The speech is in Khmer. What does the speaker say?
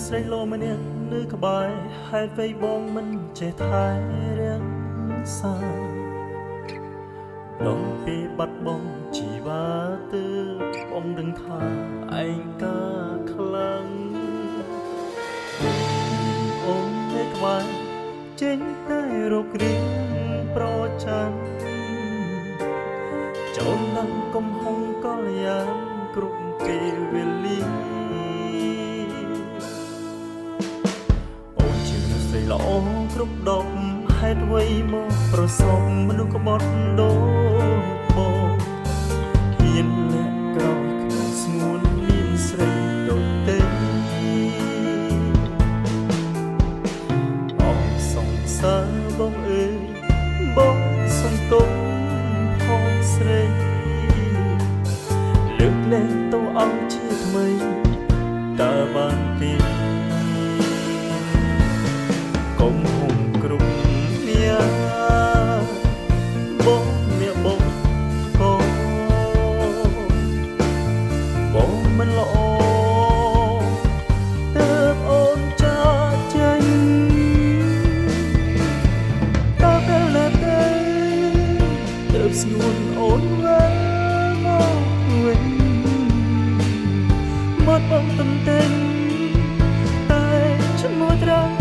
ស្រីលោម្នាក់នៅក្បែរហេតុអ្វីបងមិនចេះថែរក្សាដល់ពេលបាត់បង់ជីវ៉ាទើបបងដឹងថាឯងកាខ្លាំងអូននៅក្បែរចេញតែរករៀងប្រចាំចូលនឹងកំហុងកលយ៉ាងគ្រប់ពេលវេលាអូនជាមនុស្សស្រីល្អគ្រប់ដប់ហេតុអ្វីមកប្រសពមនុស្សក្បត់ដូចបងហ៊ានលាក់ក្រោយក្នុងស្ងួនមានស្រីដូចទេអងសង្សារបងអើយបងសន្ទុំផងស្រីលើកលែងទៅអង្គជាថ្មីតើបានទេកុំហុំគ្រប់គ្នាបងអ្នកបងក៏បងមិនល្អទើបអូនចាកចេញតើពេលណាទេទើបស្ងួនអូនវិលមកវិញមកបងទំទិញតែឈ្មោះត្រង់